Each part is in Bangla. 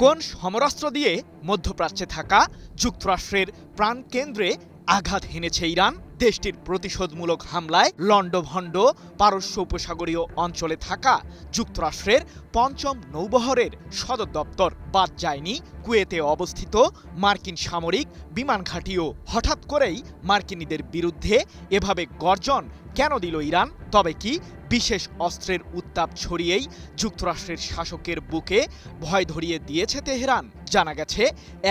কোন সমরাস্ত্র দিয়ে মধ্যপ্রাচ্যে থাকা যুক্তরাষ্ট্রের প্রাণকেন্দ্রে আঘাত হেনেছে ইরান? দেশটির প্রতিশোধমূলক হামলায় লন্ডভন্ড পারস্য উপসাগরীয় অঞ্চলে থাকা যুক্তরাষ্ট্রের পঞ্চম নৌবহরের সদর দপ্তর বাদ যায়নি কুয়েতে অবস্থিত মার্কিন সামরিক বিমান ঘাঁটিও। হঠাৎ করেই মার্কিনীদের বিরুদ্ধে এভাবে গর্জন কেন দিল ইরান? তবে কি বিশেষ অস্ত্রের উত্তাপ ছড়িয়েই যুক্তরাষ্ট্রের শাসকের বুকে ভয় ধরিয়ে দিয়েছে তেহরান? জানা গেছে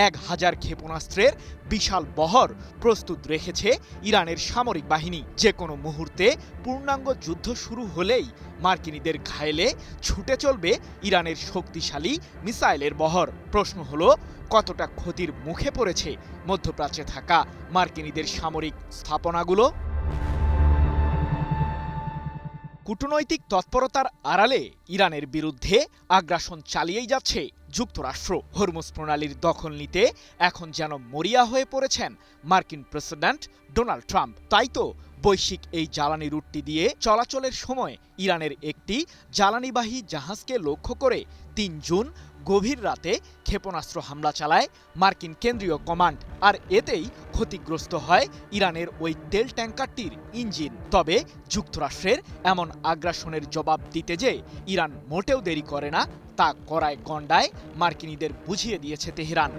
1000 ক্ষেপণাস্ত্রের বিশাল বহর প্রস্তুত রেখেছে ইরানের সামরিক বাহিনী। যে কোনো মুহূর্তে পূর্ণাঙ্গ যুদ্ধ শুরু হলেই মার্কিনীদের ঘায়েলে ছুটে চলবে ইরানের শক্তিশালী মিসাইলের বহর। প্রশ্ন হলো, কতটা ক্ষতির মুখে পড়েছে মধ্যপ্রাচ্যে থাকা মার্কিনীদের সামরিক স্থাপনাগুলো? কূটনৈতিক তৎপরতার আড়ালে ইরানের বিরুদ্ধে আগ্রাসন চালিয়েই যাচ্ছে যুক্তরাষ্ট্র। হরমুজ প্রণালীর দখল নিতে এখন যেন মরিয়া হয়ে পড়েছেন মার্কিন প্রেসিডেন্ট ডোনাল্ড ট্রাম্প। তাই তো বৈশ্বিক এই জ্বালানি রুটটি দিয়ে চলাচলের সময় ইরানের একটি জ্বালানিবাহী জাহাজকে লক্ষ্য করে ৩ জুন গভীর রাতে ক্ষেপণাস্ত্র হামলা চালায় মার্কিন কেন্দ্রীয় কমান্ড। আর এতেই ক্ষতিগ্রস্ত হয় ইরানের ওই তেল ট্যাঙ্কারটির ইঞ্জিন। তবে যুক্তরাষ্ট্রের এমন আগ্রাসনের জবাব দিতে যে ইরান মোটেও দেরি করে না, তা কড়ায় গণ্ডায় মার্কিনীদের বুঝিয়ে দিয়েছে তেহরান।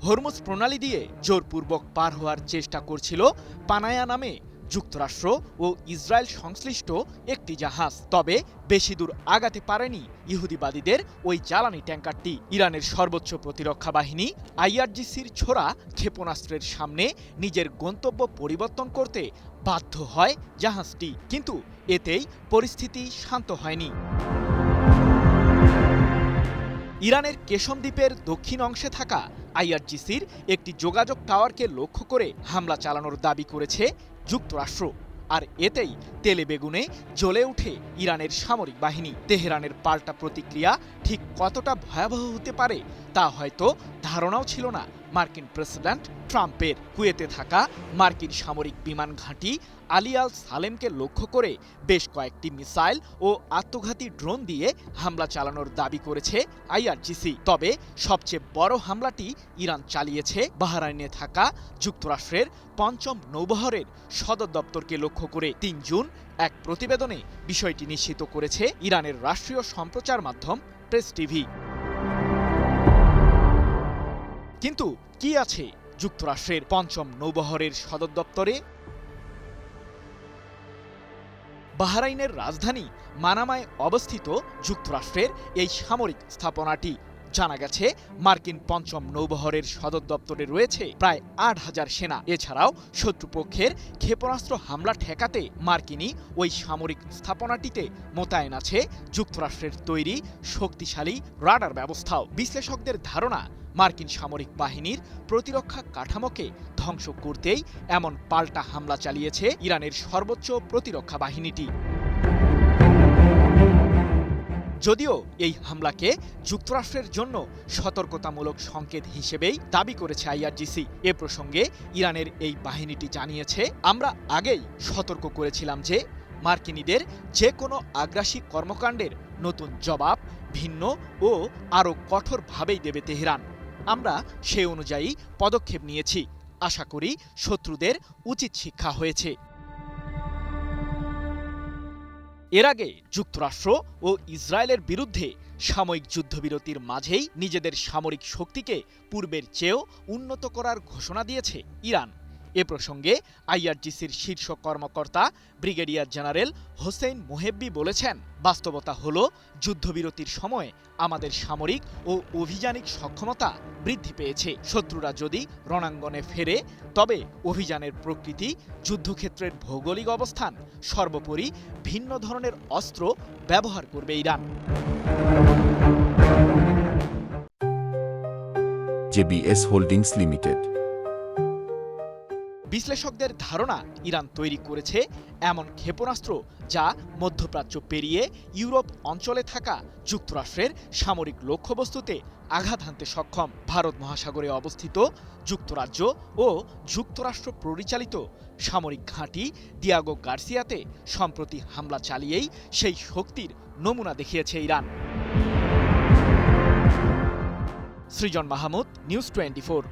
হরমুজ প্রণালী দিয়ে জোরপূর্বক পার হওয়ার চেষ্টা করছিল পানায়া নামে যুক্তরাষ্ট্র ও ইসরায়েল সংশ্লিষ্ট একটি জাহাজ। তবে বেশি দূর আগাতে পারেনি ইহুদিবাদীদের ওই জ্বালানি ট্যাঙ্কারটি। ইরানের সর্বোচ্চ প্রতিরক্ষা বাহিনী আইআরজিসির ছোড়া ক্ষেপণাস্ত্রের সামনে নিজের গন্তব্য পরিবর্তন করতে বাধ্য হয় জাহাজটি। কিন্তু এতেই পরিস্থিতি শান্ত হয়নি। ইরানের কেশম দ্বীপের দক্ষিণ অংশে থাকা আইআরজিসির একটি যোগাযোগ টাওয়ারকে লক্ষ্য করে হামলা চালানোর দাবি করেছে যুক্তরাষ্ট্র। আর এতেই তেলে বেগুনে জ্বলে ওঠে ইরানের সামরিক বাহিনী। তেহরানের পাল্টা প্রতিক্রিয়া ঠিক কতটা ভয়াবহ হতে পারে তা হয়তো ধারণাও ছিল না মার্কিন প্রেসিডেন্ট ট্রাম্পের। কুয়েতে থাকা মার্কিন সামরিক বিমান ঘাঁটি আলী আল সালেমকে লক্ষ্য করে বেশ কয়েকটি মিসাইল ও আত্মঘাতী ড্রোন দিয়ে হামলা চালানোর দাবি করেছে আইআরজিসি। তবে সবচেয়ে বড় হামলাটি ইরান চালিয়েছে বাহরাইনে থাকা যুক্তরাষ্ট্রের পঞ্চম নৌবহরের সদর দপ্তরকে লক্ষ্য করে। ৩ জুন এক প্রতিবেদনে বিষয়টি নিশ্চিত করেছে ইরানের রাষ্ট্রীয় সম্প্রচার মাধ্যম প্রেস টিভি। কিন্তু কি আছে যুক্তরাষ্ট্রের পঞ্চম নৌবহরের সদর দপ্তরে? বাহরাইনের রাজধানী মানামায় অবস্থিত যুক্তরাষ্ট্রের এই সামরিক স্থাপনাটি। জানা গেছে মার্কিন পঞ্চম নৌবহরের সদর দপ্তরে রয়েছে প্রায় ৮,০০০ সেনা। এছাড়াও শত্রুপক্ষের ক্ষেপণাস্ত্র হামলা ঠেকাতে মার্কিনী ওই সামরিক স্থাপনাটিতে মোতায়েন আছে যুক্তরাষ্ট্রের তৈরি শক্তিশালী রাডার ব্যবস্থাও। বিশ্লেষকদের ধারণা, মার্কিন সামরিক বাহিনীর প্রতিরক্ষা কাঠামোকে ধ্বংস করতেই এমন পাল্টা হামলা চালিয়েছে ইরানের সর্বোচ্চ প্রতিরক্ষা বাহিনীটি। যদিও এই হামলাকে যুক্তরাষ্ট্রের জন্য সতর্কতামূলক সংকেত হিসেবেই দাবি করেছে আইআরজিসি। এ প্রসঙ্গে ইরানের এই বাহিনীটি জানিয়েছে, আমরা আগেই সতর্ক করেছিলাম যে মার্কিনীদের যে কোনো আগ্রাসী কর্মকাণ্ডের নতুন জবাব ভিন্ন ও আরও কঠোরভাবেই দেবে তেহরান। আমরা সে অনুযায়ী পদক্ষেপ নিয়েছি। আশা করি শত্রুদের উচিত শিক্ষা হয়েছে। এর আগে যুক্তরাষ্ট্র ও ইসরায়েলের বিরুদ্ধে সাময়িক যুদ্ধবিরতির মাঝেই নিজেদের সামরিক শক্তিকে পূর্বের চেয়েও উন্নত করার ঘোষণা দিয়েছে ইরান। এ প্রসঙ্গে আইআরজিসির শীর্ষ কর্মকর্তা ব্রিগেডিয়ার জেনারেল হোসেইন মোহেব্বি বলেছেন, বাস্তবতা হলো যুদ্ধবিরতির সময় আমাদের সামরিক ও অভিযানিক সক্ষমতা বৃদ্ধি পেয়েছে। শত্রুরা যদি রণাঙ্গনে ফেরে তবে অভিযানের প্রকৃতি, যুদ্ধক্ষেত্রের ভৌগোলিক অবস্থান, সর্বোপরি ভিন্ন ধরনের অস্ত্র ব্যবহার করবে ইরান। JBS holdings limited. বিশ্লেষকদের ধারণা, ইরান তৈরি করেছে এমন ক্ষেপণাস্ত্র যা মধ্যপ্রাচ্য পেরিয়ে ইউরোপ অঞ্চলে থাকা যুক্তরাষ্ট্রের সামরিক লক্ষ্যবস্তুতে আঘাত হানতে সক্ষম। ভারত মহাসাগরে অবস্থিত যুক্তরাজ্য ও যুক্তরাষ্ট্র পরিচালিত সামরিক ঘাঁটি দিয়াগো গার্সিয়াতে সম্প্রতি হামলা চালিয়েই সেই শক্তির নমুনা দেখিয়েছে ইরান। সৃজন মাহমুদ, নিউজ 24।